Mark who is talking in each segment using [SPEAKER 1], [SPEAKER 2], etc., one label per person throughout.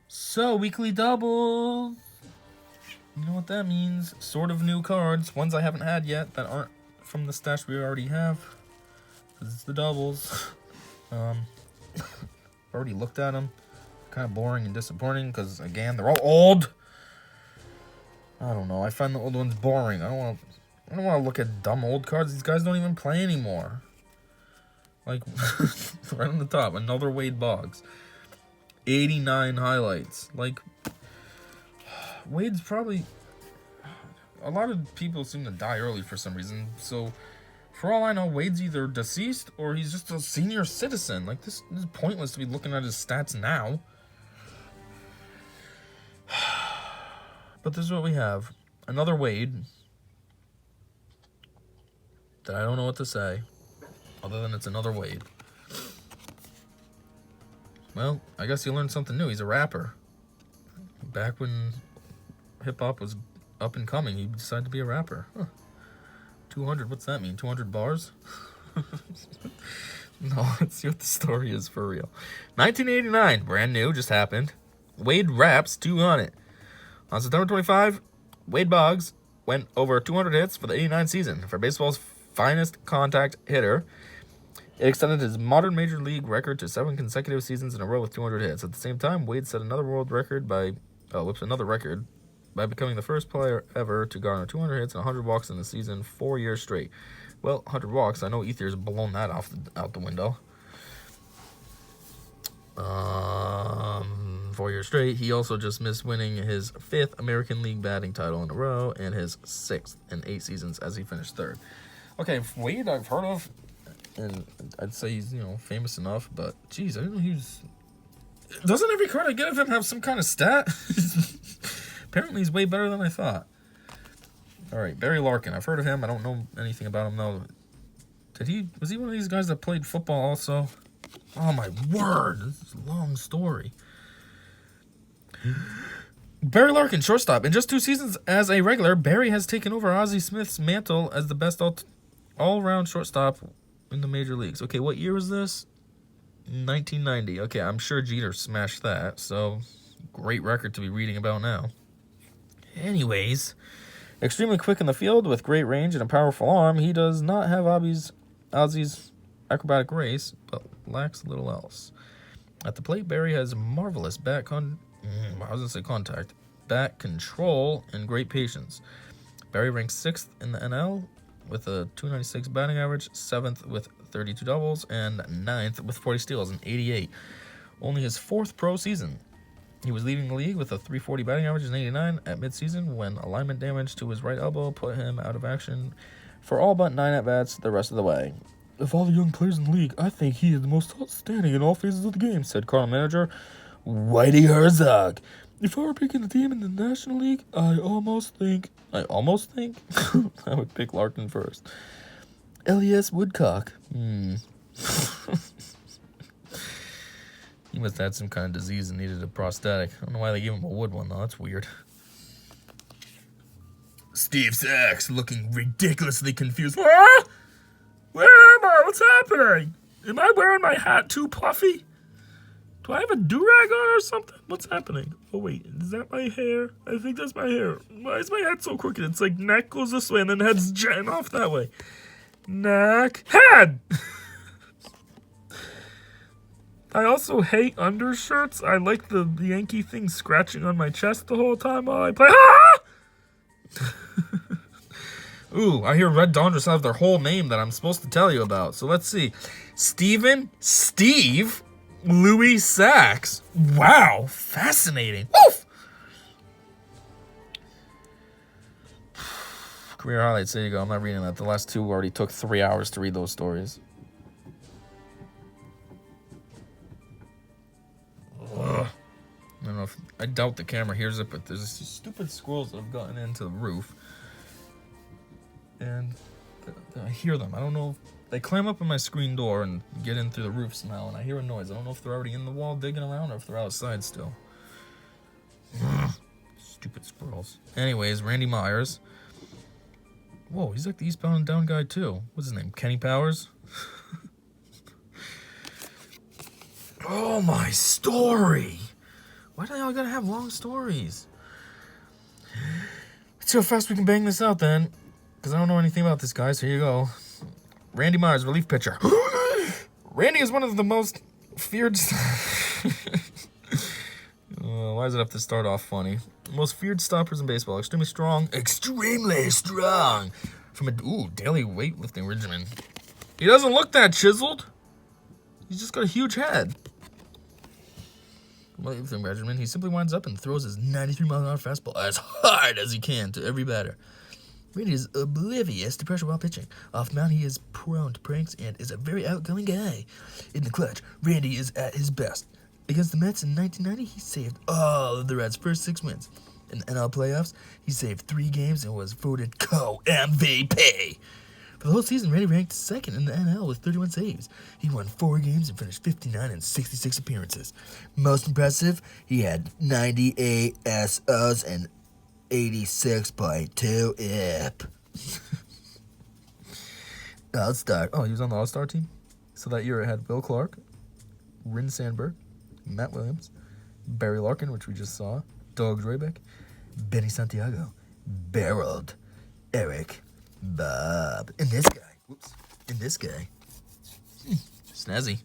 [SPEAKER 1] So, weekly doubles. You know what that means. Sort of new cards. Ones I haven't had yet that aren't from the stash we already have. Because it's the doubles. Already looked at them. Kind of boring and disappointing because, again, they're all old. I don't know. I find the old ones boring. I don't want to look at dumb old cards. These guys don't even play anymore. Like, right on the top, another Wade Boggs. 89 highlights. Like, Wade's probably... A lot of people seem to die early for some reason. So, for all I know, Wade's either deceased or he's just a senior citizen. Like, this is pointless to be looking at his stats now. But this is what we have. Another Wade. That I don't know what to say. Other than it's another Wade. Well, I guess you learned something new. He's a rapper. Back when hip-hop was up and coming, he decided to be a rapper. Huh. 200, what's that mean? 200 bars? No, let's see what the story is for real. 1989, brand new, just happened. Wade raps 200. On September 25, Wade Boggs went over 200 hits for the 89 season. For baseball's finest contact hitter, it extended his modern major league record to 7 consecutive seasons in a row with 200 hits. At the same time, Wade set another record by becoming the first player ever to garner 200 hits and 100 walks in a season 4 years straight. Well, 100 walks, I know Ether's blown that out the window. 4 years straight. He also just missed winning his 5th American League batting title in a row and his 6th in 8 seasons as he finished 3rd. Okay, Wade I've heard of, and I'd say he's, famous enough, but geez, I didn't know he was... Doesn't every card I get of him have some kind of stat? Apparently he's way better than I thought. Alright, Barry Larkin. I've heard of him. I don't know anything about him, though. Was he one of these guys that played football also? Oh, my word. This is a long story. Barry Larkin, shortstop. In just 2 seasons as a regular, Barry has taken over Ozzie Smith's mantle as the best all-round shortstop in the major leagues. Okay, what year was this? 1990. Okay, I'm sure Jeter smashed that, so great record to be reading about now. Anyways, extremely quick in the field with great range and a powerful arm, he does not have Ozzie's acrobatic race, but lacks little else. At the plate, Barry has marvelous bat control, and great patience. Barry ranks 6th in the NL with a 296 batting average, 7th with 32 doubles, and 9th with 40 steals in 88. Only his 4th pro season. He was leading the league with a 340 batting average in 89 at midseason when alignment damage to his right elbow put him out of action for all but 9 at-bats the rest of the way. Of all the young players in the league, I think he is the most outstanding in all phases of the game, said Cardinal manager Whitey Herzog. If I were picking a team in the National League, I almost think I would pick Larkin first. Elias Woodcock. He must have had some kind of disease and needed a prosthetic. I don't know why they gave him a wood one, though. That's weird. Steve Sachs looking ridiculously confused. Ah! Where am I? What's happening? Am I wearing my hat too puffy? Do I have a do-rag on or something? What's happening? Oh, wait. Is that my hair? I think that's my hair. Why is my head so crooked? It's like neck goes this way and then head's jetting off that way. Neck. Head! I also hate undershirts. I like the Yankee thing scratching on my chest the whole time while I play. Ah! Ooh, I hear Red Dawn just have their whole name that I'm supposed to tell you about. So let's see. Steve Louis Sachs. Wow, fascinating. Woof! Career highlights, there you go. I'm not reading that. The last 2 already took 3 hours to read those stories. Ugh. I doubt the camera hears it, but there's these stupid squirrels that have gotten into the roof. And I hear them. I don't know. They climb up on my screen door and get in through the roof somehow, and I hear a noise. I don't know if they're already in the wall digging around or if they're outside still. Stupid squirrels. Anyways, Randy Myers. Whoa, he's like the Eastbound and Down guy, too. What's his name? Kenny Powers? Oh, my story. Why do y'all gotta have long stories? Let's see how fast we can bang this out then. Because I don't know anything about this guy, so here you go. Randy Myers, relief pitcher. Randy is one of the most feared... why does it have to start off funny? Most feared stoppers in baseball. Extremely strong. Extremely strong. From a daily weightlifting regimen. He doesn't look that chiseled. He's just got a huge head. Weightlifting regimen. He simply winds up and throws his 93-mile-an-hour fastball as hard as he can to every batter. Randy is oblivious to pressure while pitching. Off mound, he is prone to pranks and is a very outgoing guy. In the clutch, Randy is at his best. Against the Mets in 1990, he saved all of the Reds' first 6 wins. In the NL playoffs, he saved 3 games and was voted co-MVP. For the whole season, Randy ranked second in the NL with 31 saves. He won 4 games and finished 59 in 66 appearances. Most impressive, he had 98 SOs and 86.2 IP. All-Star. Oh, he was on the All-Star team? So that year it had Bill Clark, Rin Sandberg, Matt Williams, Barry Larkin, which we just saw, Doug Drabek, Benny Santiago, Barold, Eric, Bob, and this guy. Whoops. And this guy. Snazzy.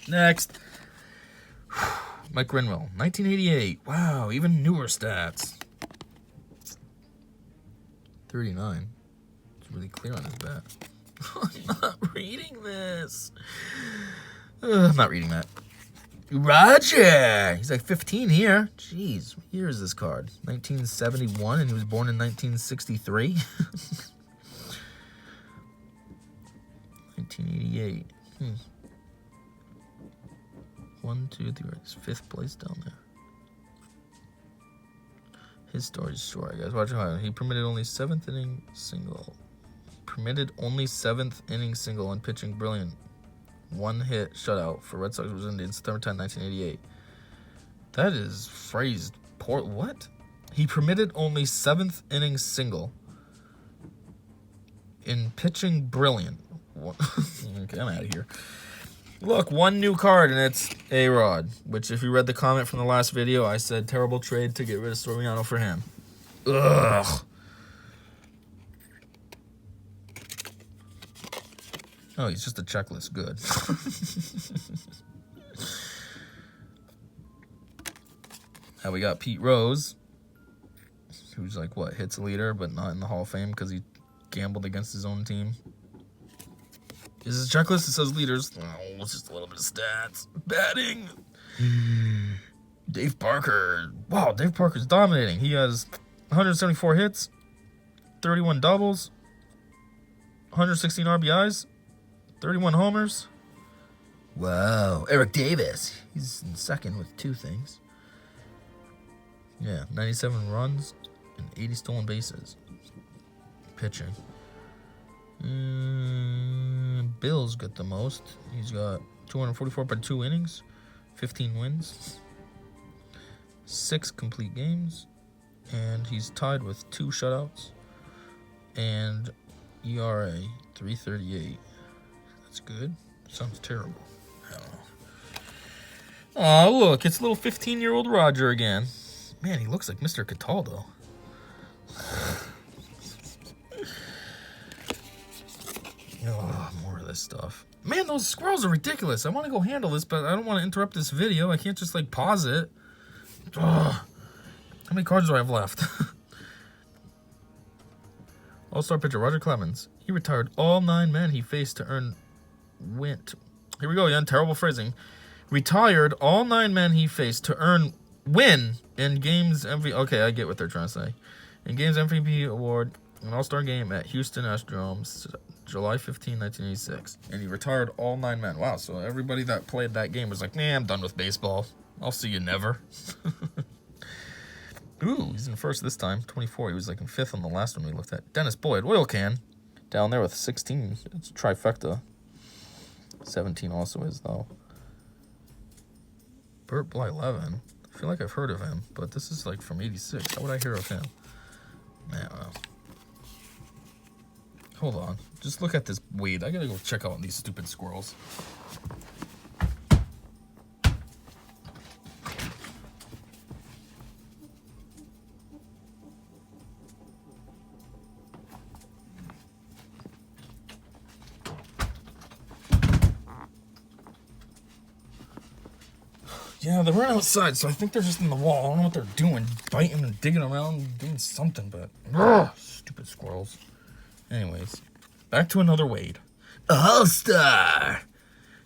[SPEAKER 1] Next. Mike Grenwell, 1988. Wow, even newer stats. 39. It's really clear on his bat. I'm not reading this. I'm not reading that. Roger! He's like 15 here. Jeez, what year is this card? 1971, and he was born in 1963? 1988. 1, 2, 3. He's 5th place down there. His story's short, guys. Watch out. He permitted only 7th inning single. And pitching brilliant. 1 hit shutout for Red Sox was Indians, September 10, 1988. That is phrased poor. What? He permitted only 7th inning single in pitching brilliant. Okay, I'm out of here. Look, 1 new card, and it's A-Rod, which if you read the comment from the last video, I said terrible trade to get rid of Soriano for him. Ugh. Oh, he's just a checklist. Good. Now we got Pete Rose, who's like, what, hits leader, but not in the Hall of Fame because he gambled against his own team. Is this a checklist? It says leaders. Oh, it's just a little bit of stats. Batting. Dave Parker. Wow, Dave Parker's dominating. He has 174 hits, 31 doubles, 116 RBIs, 31 homers. Wow. Eric Davis. He's in second with 2 things. Yeah, 97 runs and 80 stolen bases. Pitching. Bill's got the most. He's got 244 by 2 innings, 15 wins, 6 complete games, and he's tied with 2 shutouts and ERA 3.38. That's good. Sounds terrible. I don't know. Oh, look, it's little 15-year-old Roger again. Man, he looks like Mr. Cataldo. Oh, more of this stuff. Man, those squirrels are ridiculous. I want to go handle this, but I don't want to interrupt this video. I can't just, like, pause it. Ugh. How many cards do I have left? All-star pitcher Roger Clemens. He retired all 9 men he faced to earn win. Here we go again. Terrible phrasing. Retired all 9 men he faced to win in games MVP. Okay, I get what they're trying to say. In games MVP award, an all-star game at Houston Astrodome, July 15, 1986. And he retired all 9 men. Wow, so everybody that played that game was like, nah, I'm done with baseball. I'll see you never. Ooh, he's in first this time, 24. He was like in 5th on the last one we looked at. Dennis Boyd, oil can, down there with 16. It's a trifecta. 17 also is, though. Burt Bly, 11. I feel like I've heard of him, but this is like from 86. How would I hear of him? Man, well. Hold on. Just look at this weed. I gotta go check out these stupid squirrels. Yeah, they weren't outside, so I think they're just in the wall. I don't know what they're doing. Biting and digging around, doing something, but... Ugh, stupid squirrels. Anyways, back to another Wade. All-Star!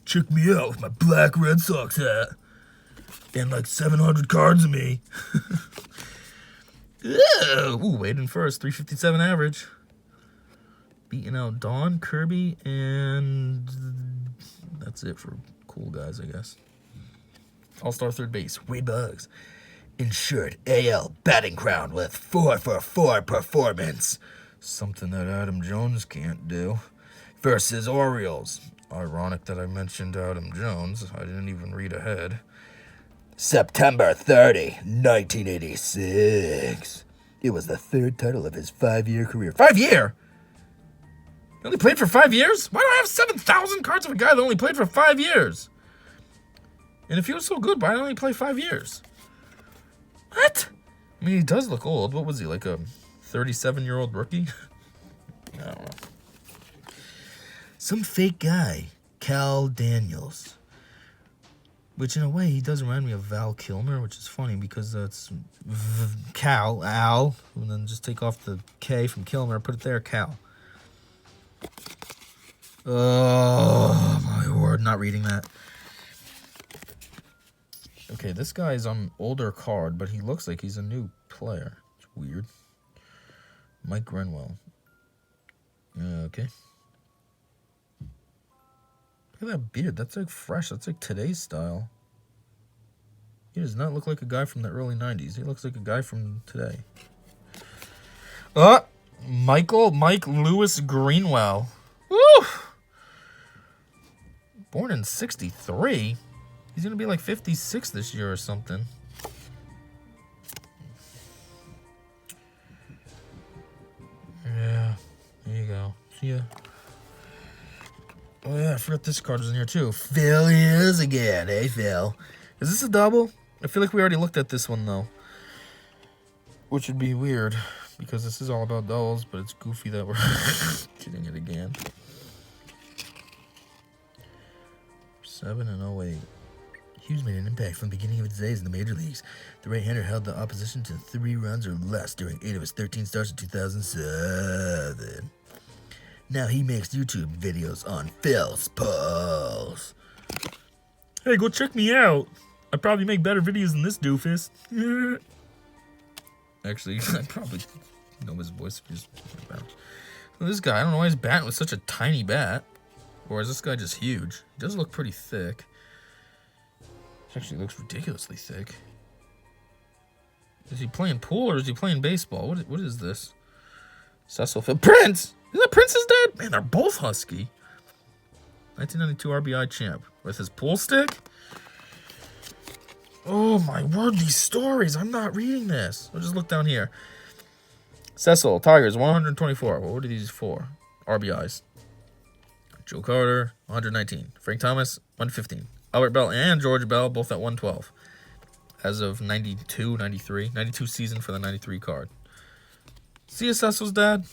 [SPEAKER 1] Check me out with my black Red Sox hat. And like 700 cards of me. Ooh, Wade in first, 357 average. Beating out Don, Kirby, and that's it for cool guys, I guess. All-Star third base, Wade Buggs. Insured AL batting crown with 4-for-4 performance. Something that Adam Jones can't do. Versus Orioles. Ironic that I mentioned Adam Jones. I didn't even read ahead. September 30, 1986. It was the third title of his 5-year career. 5-year? He only played for 5 years? Why do I have 7,000 cards of a guy that only played for 5 years? And if he was so good, why didn't he play 5 years? What? I mean, he does look old. What was he, like a 37-year-old rookie? I don't know. Some fake guy, Cal Daniels. Which, in a way, he does remind me of Val Kilmer, which is funny because that's Cal, Al, and then just take off the K from Kilmer, put it there, Cal. Oh, my word, not reading that. Okay, this guy's on older card, but he looks like he's a new player. It's weird. Mike Grenwell. Okay. Look at that beard. That's like fresh. That's like today's style. He does not look like a guy from the early 90s. He looks like a guy from today. Mike Lewis Greenwell. Woo! Born in 63. He's going to be like 56 this year or something. Yeah. There you go. See ya. Oh, yeah, I forgot this card was in here, too. Phil Hughes again. Hey, Phil. Is this a double? I feel like we already looked at this one, though. Which would be weird, because this is all about doubles, but it's goofy that we're getting it again. 7-08. Hughes made an impact from the beginning of his days in the major leagues. The right-hander held the opposition to 3 runs or less during 8 of his 13 starts in 2007. Now he makes YouTube videos on Phil's Pulse. Hey, go check me out. I probably make better videos than this doofus. Actually, I probably know his voice. This guy, I don't know why he's batting with such a tiny bat. Or is this guy just huge? He does look pretty thick. He actually looks ridiculously thick. Is he playing pool or is he playing baseball? What is this? Cecil Phil Prince! Isn't that Prince's dad? Man, they're both husky. 1992 RBI champ. With his pool stick? Oh my word, these stories. I'm not reading this. I'll just look down here. Cecil, Tigers, 124. What are these for? RBIs. Joe Carter, 119. Frank Thomas, 115. Albert Bell and George Bell, both at 112. As of 92, 93. 92 season for the 93 card. See ya, Cecil's dad?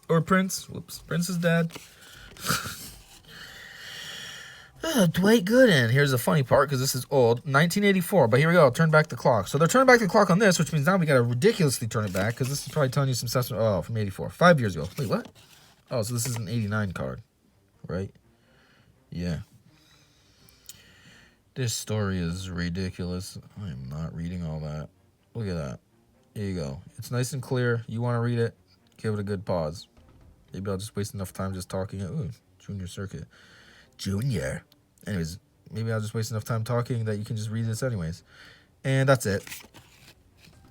[SPEAKER 1] Or Prince. Whoops. Prince's dad. Dwight Gooden. Here's the funny part, because this is old. 1984. But here we go. Turn back the clock. So they're turning back the clock on this, which means now we got to ridiculously turn it back, because this is probably telling you some stuff. Oh, from 84. 5 years ago. Wait, what? Oh, so this is an 89 card. Right? Yeah. This story is ridiculous. I am not reading all that. Look at that. Here you go. It's nice and clear. You want to read it? Give it a good pause. Maybe I'll just waste enough time just talking. Ooh, Junior Circuit. Junior. Anyways, maybe I'll just waste enough time talking that you can just read this anyways. And that's it.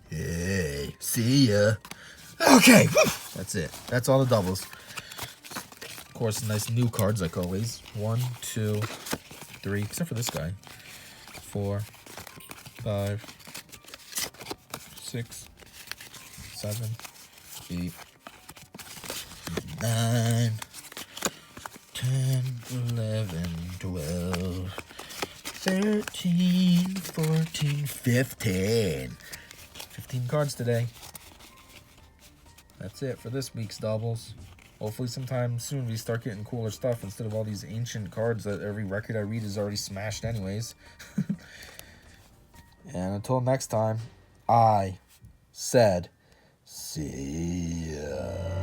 [SPEAKER 1] Hey, see ya. Okay, that's it. That's all the doubles. Of course, nice new cards like always. 1, 2, 3, except for this guy. 4, 5, 6, 7, 8, 9, 10, 11, 12, 13, 14, 15. 15 cards today. That's it for this week's doubles. Hopefully sometime soon we start getting cooler stuff instead of all these ancient cards that every record I read is already smashed anyways.
[SPEAKER 2] And until next time, I said, see ya.